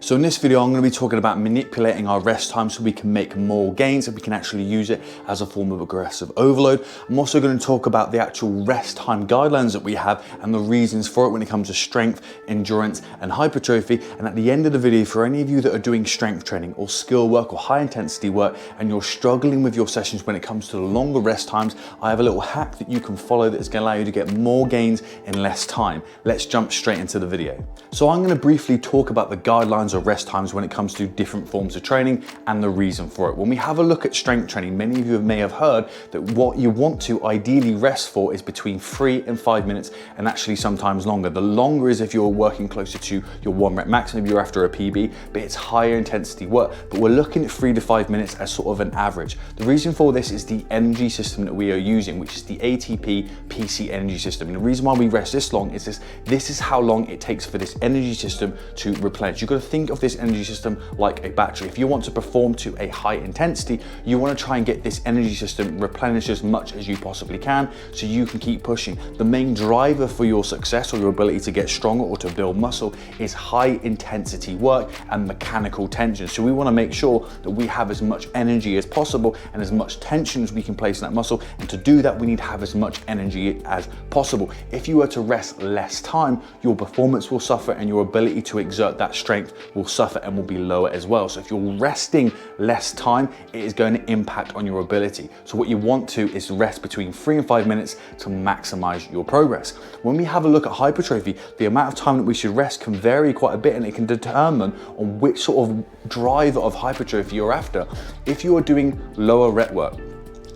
So in this video, I'm going to be talking about manipulating our rest time so we can make more gains and we can actually use it as a form of aggressive overload. I'm also going to talk about the actual rest time guidelines that we have and the reasons for it when it comes to strength, endurance, and hypertrophy. And at the end of the video, for any of you that are doing strength training or skill work or high intensity work and you're struggling with your sessions when it comes to the longer rest times, I have a little hack that you can follow that is going to allow you to get more gains in less time. Let's jump straight into the video. So I'm going to briefly talk about the guidelines of rest times when it comes to different forms of training and the reason for it. When we have a look at strength training, many of you may have heard that what you want to ideally rest for is between 3 and 5 minutes, and actually sometimes longer. The longer is if you're working closer to your 1 rep max, maybe you're after a PB, but it's higher intensity work. But we're looking at 3 to 5 minutes as sort of an average. The reason for this is the energy system that we are using, which is the ATP PC energy system. And the reason why we rest this long is this is how long it takes for this energy system to replenish. You've got to think of this energy system like a battery. If you want to perform to a high intensity, you want to try and get this energy system replenished as much as you possibly can so you can keep pushing. The main driver for your success or your ability to get stronger or to build muscle is high intensity work and mechanical tension. So we want to make sure that we have as much energy as possible and as much tension as we can place in that muscle. And to do that, we need to have as much energy as possible. If you were to rest less time, your performance will suffer and your ability to exert that strength will suffer and will be lower as well. So if you're resting less time, it is going to impact on your ability. So what you want to is rest between 3 and 5 minutes to maximize your progress. When we have a look at hypertrophy, the amount of time that we should rest can vary quite a bit, and it can determine on which sort of driver of hypertrophy you're after. If you are doing lower rep work,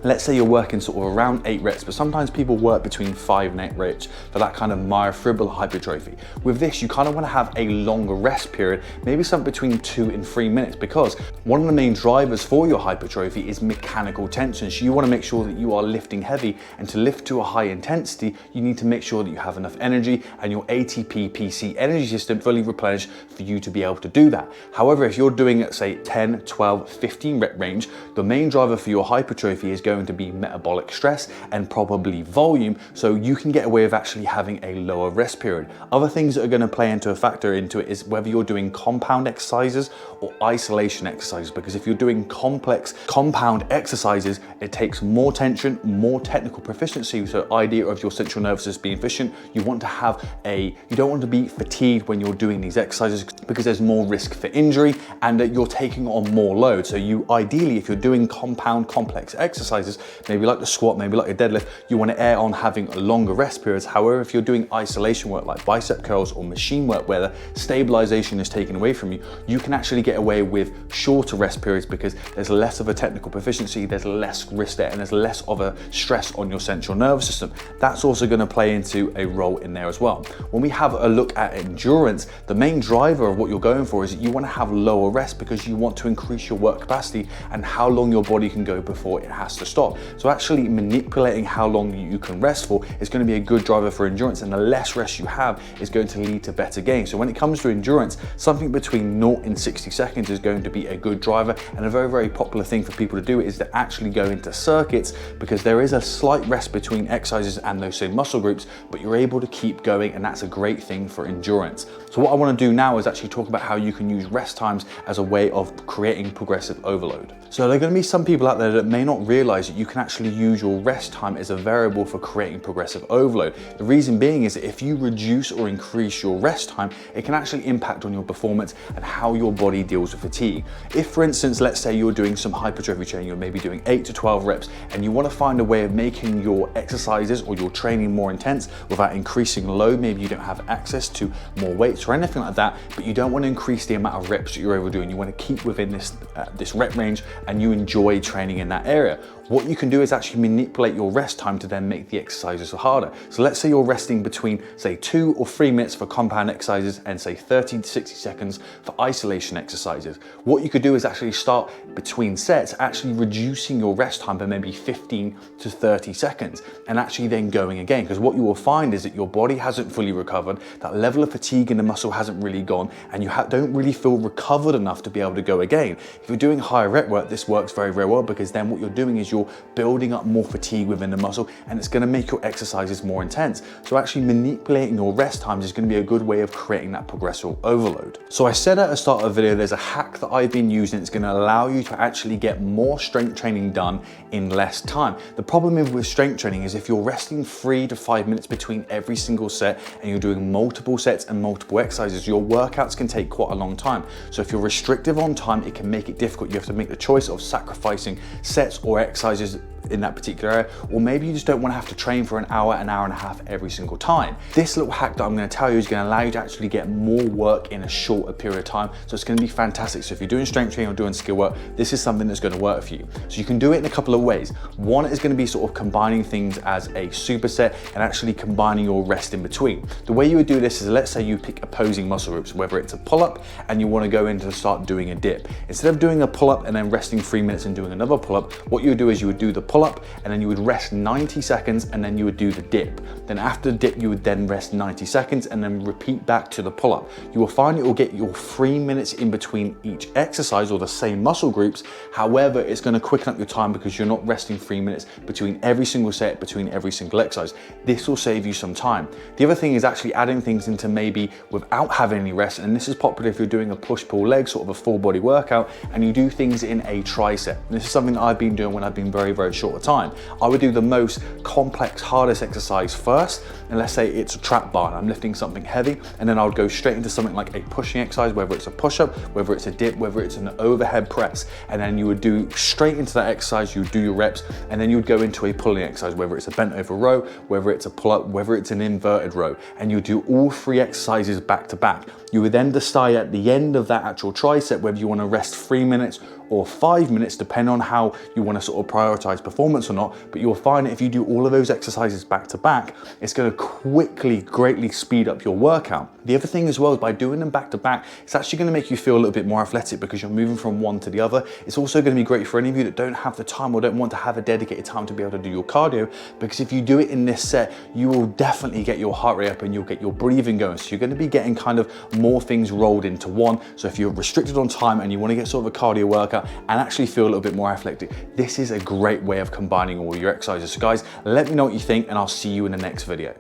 let's say you're working sort of around 8 reps, but sometimes people work between 5 and 8 reps for that kind of myofibrillar hypertrophy. With this, you kind of want to have a longer rest period, maybe something between 2 and 3 minutes, because one of the main drivers for your hypertrophy is mechanical tension. So you want to make sure that you are lifting heavy, and to lift to a high intensity, you need to make sure that you have enough energy and your ATP PC energy system fully replenished for you to be able to do that. However, if you're doing at say 10, 12, 15 rep range, the main driver for your hypertrophy is going to be metabolic stress and probably volume, so you can get away with actually having a lower rest period. Other things that are going to play into a factor into it is whether you're doing compound exercises or isolation exercises, because if you're doing complex compound exercises, it takes more tension, more technical proficiency. So idea of your central nervous system being efficient, you want to have you don't want to be fatigued when you're doing these exercises because there's more risk for injury and that you're taking on more load. So you ideally, if you're doing compound complex exercises, maybe like the squat, maybe like a deadlift, you want to err on having longer rest periods. However, if you're doing isolation work like bicep curls or machine work where the stabilization is taken away from you, you can actually get away with shorter rest periods because there's less of a technical proficiency, there's less risk there, and there's less of a stress on your central nervous system. That's also going to play into a role in there as well. When we have a look at endurance, the main driver of what you're going for is that you want to have lower rest because you want to increase your work capacity and how long your body can go before it has to stop. So actually manipulating how long you can rest for is going to be a good driver for endurance, and the less rest you have is going to lead to better gains. So when it comes to endurance, something between 0 and 60 seconds is going to be a good driver, and a very, very popular thing for people to do is to actually go into circuits, because there is a slight rest between exercises and those same muscle groups, but you're able to keep going, and that's a great thing for endurance. So what I want to do now is actually talk about how you can use rest times as a way of creating progressive overload. So there are going to be some people out there that may not realize that you can actually use your rest time as a variable for creating progressive overload. The reason being is that if you reduce or increase your rest time, it can actually impact on your performance and how your body deals with fatigue. If, for instance, let's say you're doing some hypertrophy training, you're maybe doing 8 to 12 reps, and you want to find a way of making your exercises or your training more intense without increasing load, maybe you don't have access to more weights or anything like that, but you don't want to increase the amount of reps that you're overdoing. You want to keep within this rep range and you enjoy training in that area. What you can do is actually manipulate your rest time to then make the exercises harder. So let's say you're resting between say 2 or 3 minutes for compound exercises and say 30 to 60 seconds for isolation exercises. What you could do is actually start between sets, actually reducing your rest time by maybe 15 to 30 seconds and actually then going again. Because what you will find is that your body hasn't fully recovered, that level of fatigue in the muscle hasn't really gone, and you don't really feel recovered enough to be able to go again. If you're doing higher rep work, this works very, very well, because then what you're doing is you're you're building up more fatigue within the muscle, and it's gonna make your exercises more intense. So actually manipulating your rest times is gonna be a good way of creating that progressive overload. So I said at the start of the video, there's a hack that I've been using. It's gonna allow you to actually get more strength training done in less time. The problem with strength training is if you're resting 3 to 5 minutes between every single set and you're doing multiple sets and multiple exercises, your workouts can take quite a long time. So if you're restrictive on time, it can make it difficult. You have to make the choice of sacrificing sets or exercises in that particular area, or maybe you just don't want to have to train for an hour and a half every single time. This little hack that I'm going to tell you is going to allow you to actually get more work in a shorter period of time. So it's going to be fantastic. So if you're doing strength training or doing skill work, this is something that's going to work for you. So you can do it in a couple of ways. One is going to be sort of combining things as a superset and actually combining your rest in between. The way you would do this is, let's say you pick opposing muscle groups, whether it's a pull-up and you want to go in to start doing a dip. Instead of doing a pull-up and then resting 3 minutes and doing another pull-up, what you would do is you would do the pull-up and then you would rest 90 seconds and then you would do the dip. Then after the dip, you would then rest 90 seconds and then repeat back to the pull-up. You will find it will get your 3 minutes in between each exercise or the same muscle groups. However, it's going to quicken up your time because you're not resting 3 minutes between every single set, between every single exercise. This will save you some time. The other thing is actually adding things into maybe without having any rest, and this is popular if you're doing a push-pull leg, sort of a full body workout, and you do things in a tricep. And this is something that I've been doing when I've been very, very short of time. I would do the most complex, hardest exercise first, and let's say it's a trap bar and I'm lifting something heavy, and then I would go straight into something like a pushing exercise, whether it's a push-up, whether it's a dip, whether it's an overhead press, and then you would do straight into that exercise, you would do your reps, and then you would go into a pulling exercise, whether it's a bent over row, whether it's a pull-up, whether it's an inverted row, and you do all 3 exercises back to back. You would then decide at the end of that actual tricep whether you want to rest 3 minutes or 5 minutes, depending on how you want to sort of prioritize performance or not. But you'll find that if you do all of those exercises back to back, it's going to quickly, greatly speed up your workout. The other thing as well is by doing them back to back, it's actually going to make you feel a little bit more athletic because you're moving from one to the other. It's also going to be great for any of you that don't have the time or don't want to have a dedicated time to be able to do your cardio, because if you do it in this set, you will definitely get your heart rate up and you'll get your breathing going. So you're going to be getting kind of more things rolled into one. So if you're restricted on time and you want to get sort of a cardio workout and actually feel a little bit more athletic, this is a great way of combining all your exercises. So guys, let me know what you think and I'll see you in the next video.